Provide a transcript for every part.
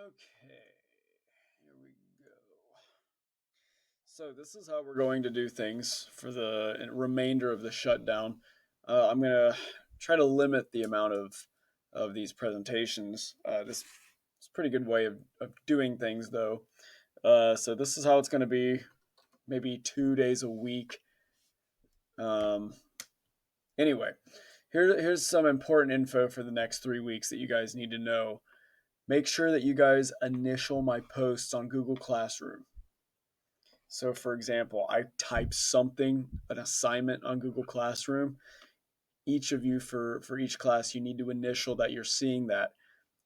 Okay, here we go. So this is how we're going to do things for the remainder of the shutdown. I'm gonna try to limit the amount of these presentations. This is a pretty good way of doing things, though. So this is how it's going to be, maybe 2 days a week. Um, anyway, here's some important info for the next 3 weeks that you guys need to know. Make sure that you guys initial my posts on Google Classroom. So, for example, I type something, an assignment on Google Classroom. Each of you, for each class, you need to initial that you're seeing that.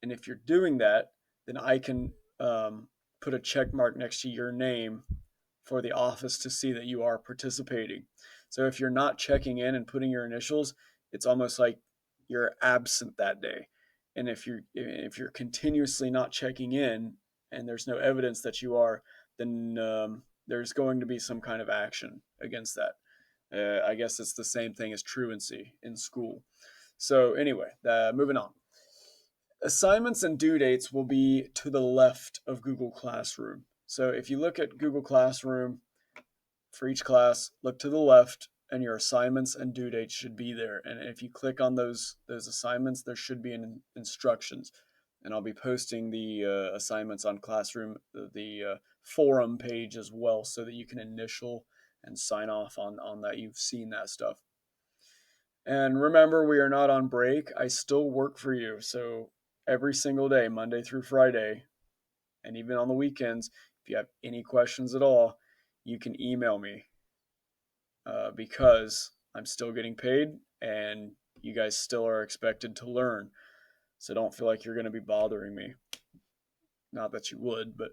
And if you're doing that, then I can put a check mark next to your name for the office to see that you are participating. So if you're not checking in and putting your initials, it's almost like you're absent that day. And if you're continuously not checking in and there's no evidence that you are, then there's going to be some kind of action against that. I guess it's the same thing as truancy in school. So anyway, moving on. Assignments and due dates will be to the left of Google Classroom. So if you look at Google Classroom for each class, look to the left and your assignments and due dates should be there. And if you click on those assignments, there should be instructions. And I'll be posting the assignments on Classroom, the forum page as well, so that you can initial and sign off on that. You've seen that stuff. And remember, we are not on break. I still work for you. So every single day, Monday through Friday, and even on the weekends, if you have any questions at all, you can email me because I'm still getting paid and you guys still are expected to learn. So don't feel like you're going to be bothering me. Not that you would, but.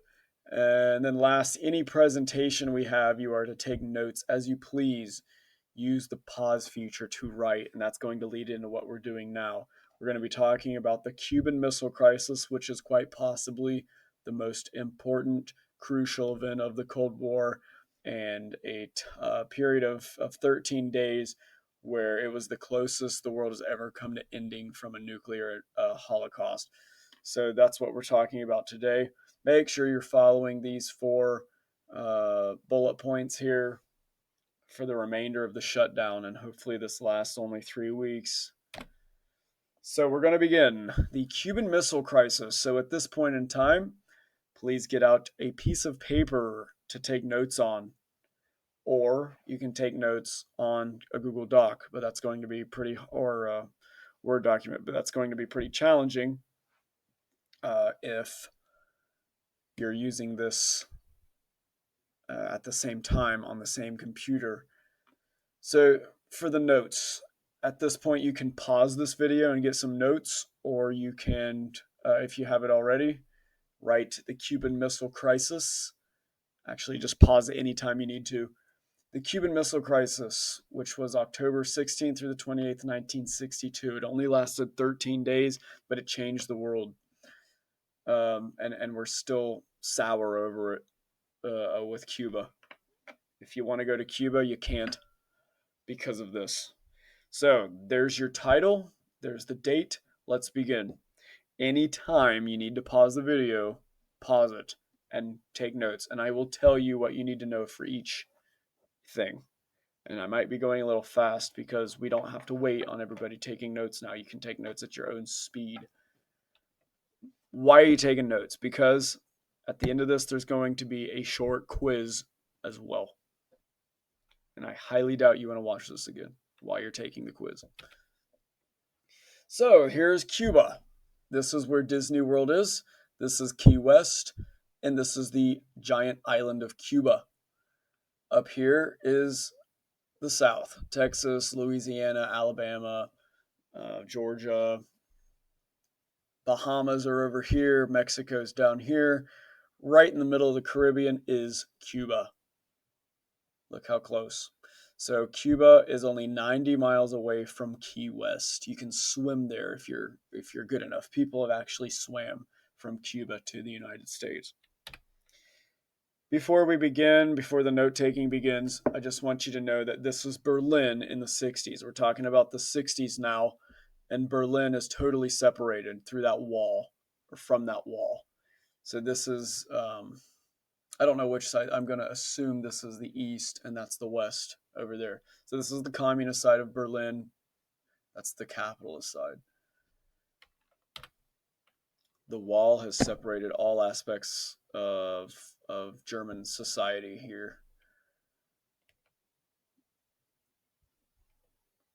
And then last, any presentation we have, you are to take notes as you please. Use the pause feature to write, and that's going to lead into what we're doing now. We're going to be talking about the Cuban Missile Crisis, which is quite possibly the most important, crucial event of the Cold War, and a period of 13 days where it was the closest the world has ever come to ending from a nuclear holocaust. So that's what we're talking about today. Make sure you're following these four bullet points here for the remainder of the shutdown, and hopefully this lasts only 3 weeks. So we're going to begin the Cuban Missile Crisis. So at this point in time, please get out a piece of paper to take notes on, or you can take notes on a Google Doc, but that's going to be or a Word document, but that's going to be pretty challenging if you're using this at the same time on the same computer. So for the notes, at this point you can pause this video and get some notes, or you can, if you have it already, write the Cuban Missile Crisis. Actually, just pause it anytime you need to. The Cuban Missile Crisis, which was October 16th through the 28th, 1962. It only lasted 13 days, but it changed the world. And we're still sour over it with Cuba. If you want to go to Cuba, you can't because of this. So there's your title, there's the date. Let's begin. Anytime you need to pause the video, pause it and take notes. And I will tell you what you need to know for each thing. And I might be going a little fast because we don't have to wait on everybody taking notes now. You can take notes at your own speed. Why are you taking notes? Because at the end of this, there's going to be a short quiz as well. And I highly doubt you want to watch this again while you're taking the quiz. So here's Cuba. This is where Disney World is. This is Key West. And this is the giant island of Cuba. Up here is the South. Texas, Louisiana, Alabama, Georgia. Bahamas are over here. Mexico's down here. Right in the middle of the Caribbean is Cuba. Look how close. So Cuba is only 90 miles away from Key West. You can swim there if you're good enough. People have actually swam from Cuba to the United States. Before the note-taking begins, I just want you to know that this was Berlin in the 60s. We're talking about the 60s now, and Berlin is totally separated through that wall, or from that wall. So this is I don't know which side. I'm going to assume this is the east and that's the west over there. So this is the communist side of Berlin. That's the capitalist side. The wall has separated all aspects of German society here.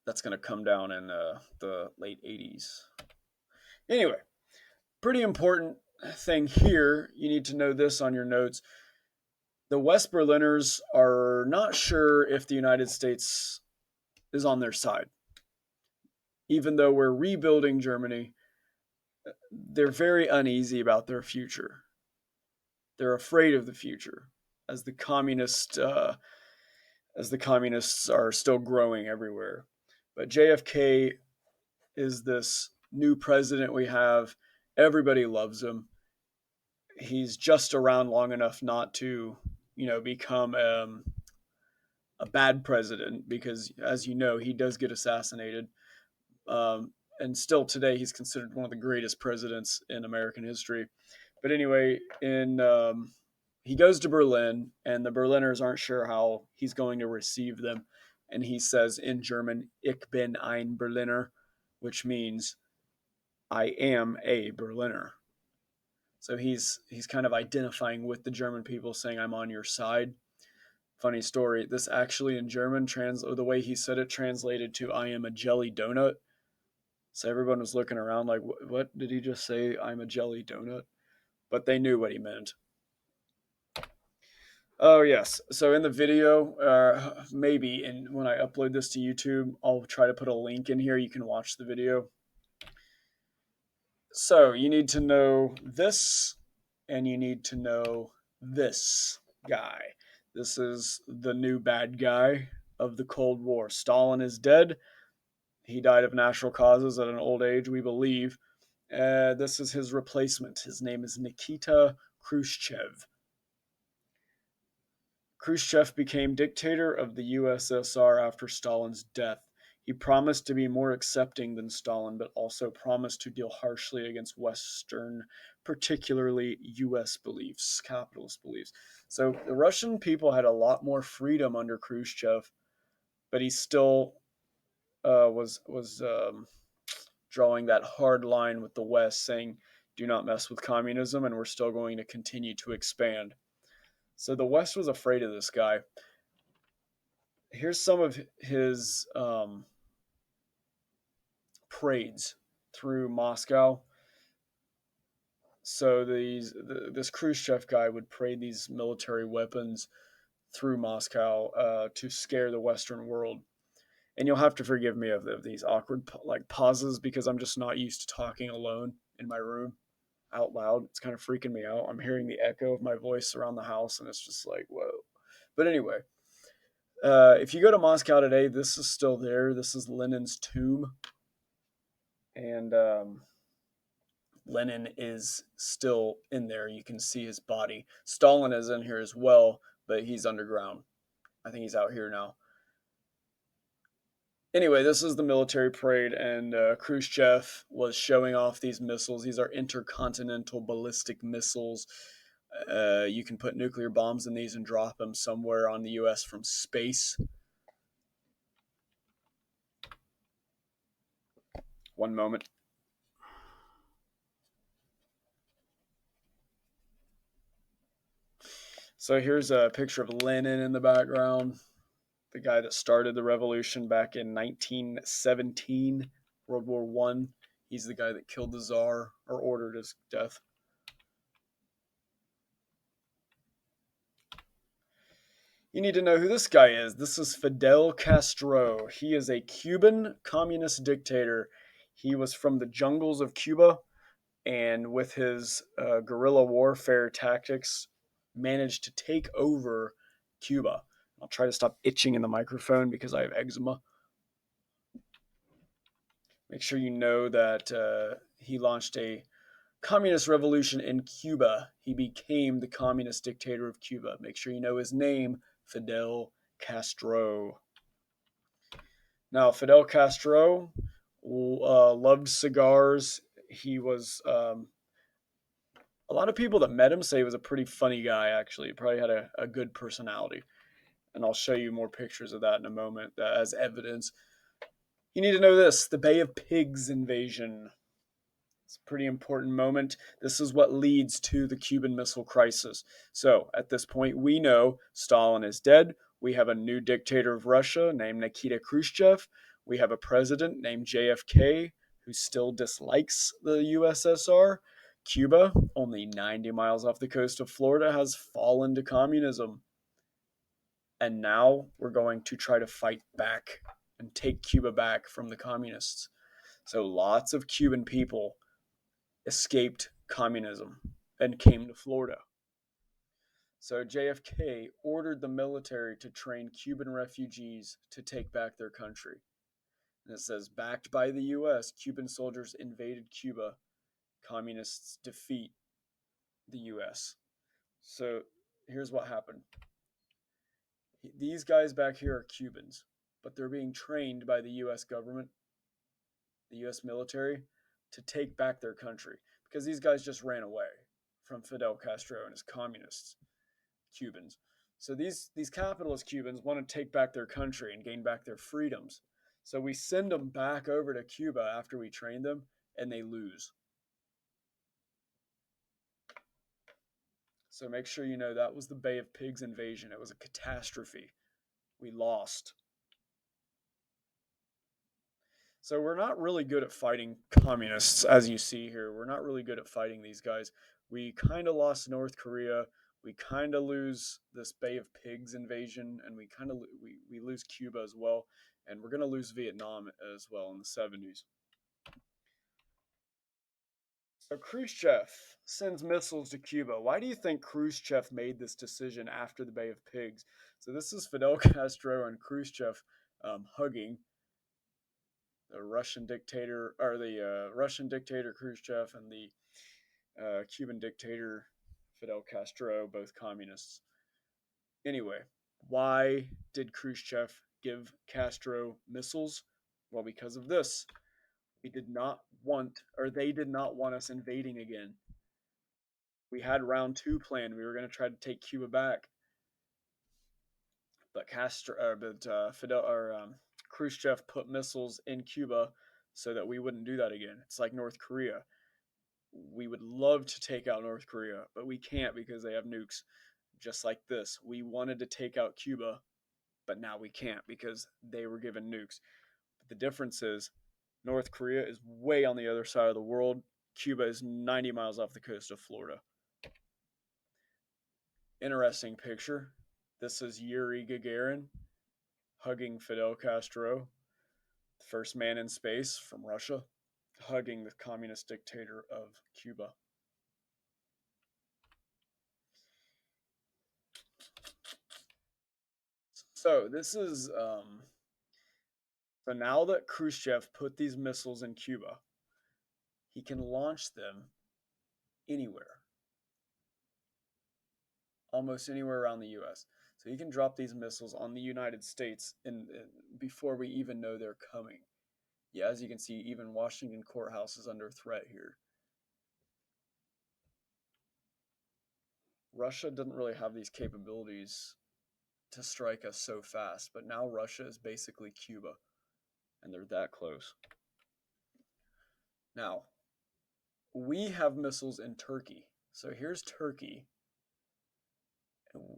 That's going to come down in the late 80s. Anyway, pretty important thing here. You need to know this on your notes. The West Berliners are not sure if the United States is on their side. Even though we're rebuilding Germany, they're very uneasy about their future. They're afraid of the future as the communists are still growing everywhere. But JFK is this new president we have. Everybody loves him. He's just around long enough not to, become a bad president because, as you know, he does get assassinated. And still today, he's considered one of the greatest presidents in American history. But anyway, he goes to Berlin, and the Berliners aren't sure how he's going to receive them. And he says in German, "Ich bin ein Berliner," which means "I am a Berliner." So he's kind of identifying with the German people, saying, "I'm on your side." Funny story. This actually in German the way he said it translated to "I am a jelly donut." So everyone was looking around like, "What did he just say? I'm a jelly donut?" But they knew what he meant. Oh yes. So in the video, maybe, and when I upload this to YouTube, I'll try to put a link in here. You can watch the video. So you need to know this, and you need to know this guy. This is the new bad guy of the Cold War. Stalin is dead. He died of natural causes at an old age, we believe. This is his replacement. His name is Nikita Khrushchev. Khrushchev became dictator of the USSR after Stalin's death. He promised to be more accepting than Stalin, but also promised to deal harshly against Western, particularly US beliefs, capitalist beliefs. So the Russian people had a lot more freedom under Khrushchev, but he still was drawing that hard line with the West, saying, "Do not mess with communism, and we're still going to continue to expand." So the West was afraid of this guy. Here's some of his parades through Moscow. So this Khrushchev guy would parade these military weapons through Moscow to scare the Western world. And you'll have to forgive me of these awkward pauses because I'm just not used to talking alone in my room out loud. It's kind of freaking me out. I'm hearing the echo of my voice around the house, and it's just like, whoa. But anyway, if you go to Moscow today, this is still there. This is Lenin's tomb. And Lenin is still in there. You can see his body. Stalin is in here as well, but he's underground. I think he's out here now. Anyway, this is the military parade, and Khrushchev was showing off these missiles. These are intercontinental ballistic missiles. You can put nuclear bombs in these and drop them somewhere on the U.S. from space. One moment. So here's a picture of Lenin in the background, the guy that started the revolution back in 1917, World War One. He's the guy that killed the Tsar or ordered his death. You need to know who this guy is. This is Fidel Castro. He is a Cuban communist dictator. He was from the jungles of Cuba, and with his guerrilla warfare tactics, managed to take over Cuba. I'll try to stop itching in the microphone because I have eczema. Make sure you know that he launched a communist revolution in Cuba. He became the communist dictator of Cuba. Make sure you know his name, Fidel Castro. Now, Fidel Castro loved cigars. He was A lot of people that met him say he was a pretty funny guy, actually. He probably had a good personality. And I'll show you more pictures of that in a moment as evidence. You need to know this: the Bay of Pigs invasion. It's a pretty important moment. This is what leads to the Cuban Missile Crisis. So, at this point, we know Stalin is dead. We have a new dictator of Russia named Nikita Khrushchev. We have a president named JFK who still dislikes the USSR. Cuba, only 90 miles off the coast of Florida, has fallen to communism. And now we're going to try to fight back and take Cuba back from the communists. So lots of Cuban people escaped communism and came to Florida. So JFK ordered the military to train Cuban refugees to take back their country. And it says, backed by the US, Cuban soldiers invaded Cuba. Communists defeat the US. So here's what happened. These guys back here are Cubans, but they're being trained by the US government, the US military, to take back their country because these guys just ran away from Fidel Castro and his communists, Cubans. So these capitalist Cubans want to take back their country and gain back their freedoms. So we send them back over to Cuba after we train them, and they lose. So make sure you know that was the Bay of Pigs invasion. It was a catastrophe. We lost. So we're not really good at fighting communists, as you see here. We're not really good at fighting these guys. We kind of lost North Korea. We kind of lose this Bay of Pigs invasion, and we kind of we lose Cuba as well, and we're gonna lose Vietnam as well in the 70s. So Khrushchev sends missiles to Cuba. Why do you think Khrushchev made this decision after the Bay of Pigs? So this is Fidel Castro and Khrushchev hugging the Russian dictator, or the Russian dictator Khrushchev, and the Cuban dictator Fidel Castro, both communists. Anyway, why did Khrushchev give Castro missiles? Well, because of this. We did not want, or they did not want us invading again. We had round two planned. We were going to try to take Cuba back, but Fidel or Khrushchev put missiles in Cuba so that we wouldn't do that again. It's like North Korea. We would love to take out North Korea, but we can't because they have nukes. Just like this, we wanted to take out Cuba, but now we can't because they were given nukes. But the difference is North Korea is way on the other side of the world. Cuba is 90 miles off the coast of Florida. Interesting picture. This is Yuri Gagarin hugging Fidel Castro, the first man in space from Russia, hugging the communist dictator of Cuba. So this is so now that Khrushchev put these missiles in Cuba, he can launch them anywhere, almost anywhere around the U.S. So he can drop these missiles on the United States before we even know they're coming. Yeah, as you can see, even Washington courthouse is under threat here. Russia didn't really have these capabilities to strike us so fast, but now Russia is basically Cuba, and they're that close. Now, we have missiles in Turkey. So here's Turkey,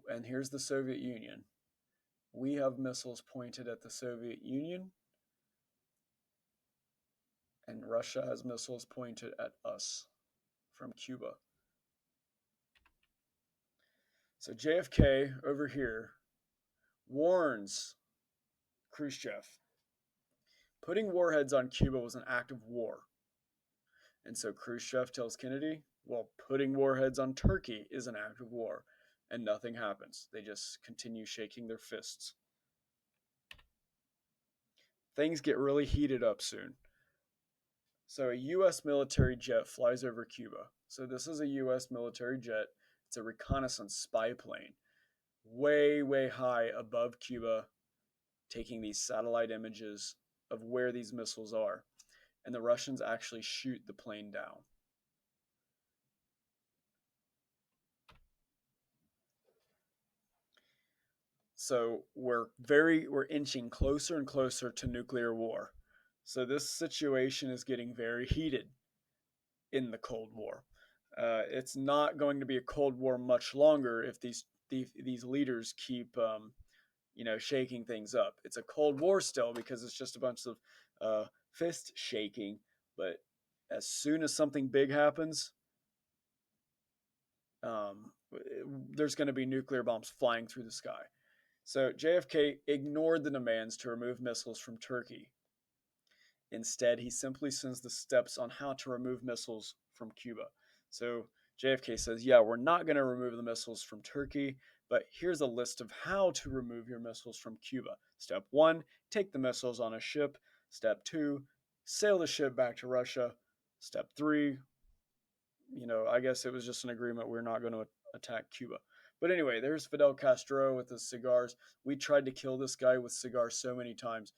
and here's the Soviet Union. We have missiles pointed at the Soviet Union, and Russia has missiles pointed at us from Cuba. So JFK over here warns Khrushchev. Putting warheads on Cuba was an act of war. And so Khrushchev tells Kennedy, well, putting warheads on Turkey is an act of war. And nothing happens. They just continue shaking their fists. Things get really heated up soon. So a U.S. military jet flies over Cuba. So this is a U.S. military jet. It's a reconnaissance spy plane, way, way high above Cuba, taking these satellite images of where these missiles are. And the Russians actually shoot the plane down. So we're inching closer and closer to nuclear war. So this situation is getting very heated in the Cold War. It's not going to be a Cold War much longer if these leaders keep shaking things up. It's a Cold War still because it's just a bunch of fist shaking. But as soon as something big happens, um, there's going to be nuclear bombs flying through the sky. So JFK ignored the demands to remove missiles from Turkey. Instead, he simply sends the steps on how to remove missiles from Cuba. So JFK says, yeah, we're not going to remove the missiles from Turkey, but here's a list of how to remove your missiles from Cuba. Step one, take the missiles on a ship. Step two, sail the ship back to Russia. Step three, I guess it was just an agreement we're not going to attack Cuba. But anyway, there's Fidel Castro with his cigars. We tried to kill this guy with cigars so many times.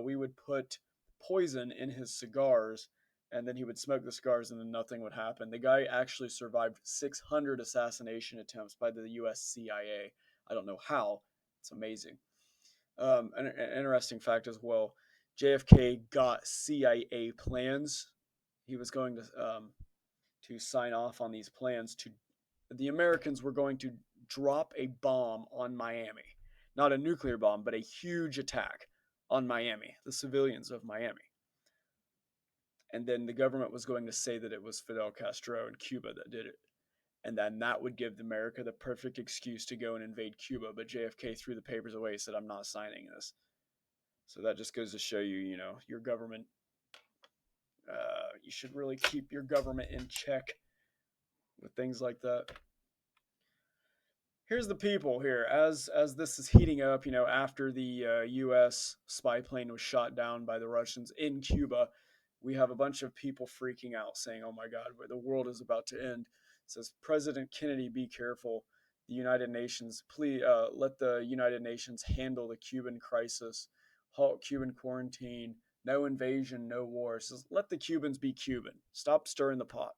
We would put poison in his cigars, and then he would smoke the cigars, and then nothing would happen. The guy actually survived 600 assassination attempts by the U.S. CIA. I don't know how. It's amazing. An interesting fact as well. JFK got CIA plans. He was going to sign off on these plans to the Americans were going to drop a bomb on Miami. Not a nuclear bomb, but a huge attack on Miami, the civilians of Miami. And then the government was going to say that it was Fidel Castro in Cuba that did it. And then that would give America the perfect excuse to go and invade Cuba. But JFK threw the papers away, said, I'm not signing this. So that just goes to show you, your government, you should really keep your government in check with things like that. Here's the people here as this is heating up, after the US spy plane was shot down by the Russians in Cuba. We have a bunch of people freaking out saying, oh my god, the world is about to end. It says, President Kennedy, be careful. The United Nations, please let the United Nations handle the Cuban crisis. Halt Cuban quarantine. No invasion, no war. It says, let the Cubans be Cuban. Stop stirring the pot.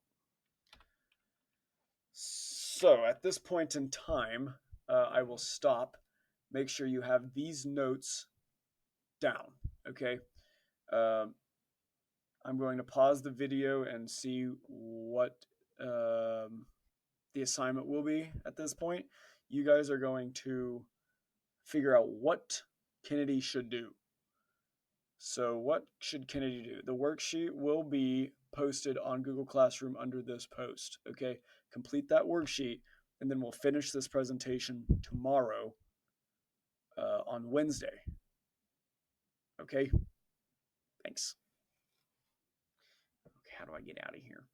So at this point in time, I will stop. Make sure you have these notes down. Okay. Um, I'm going to pause the video and see what the assignment will be at this point. You guys are going to figure out what Kennedy should do. So, what should Kennedy do? The worksheet will be posted on Google Classroom under this post. Okay, complete that worksheet, and then we'll finish this presentation tomorrow on Wednesday. Okay, thanks. Okay, how do I get out of here?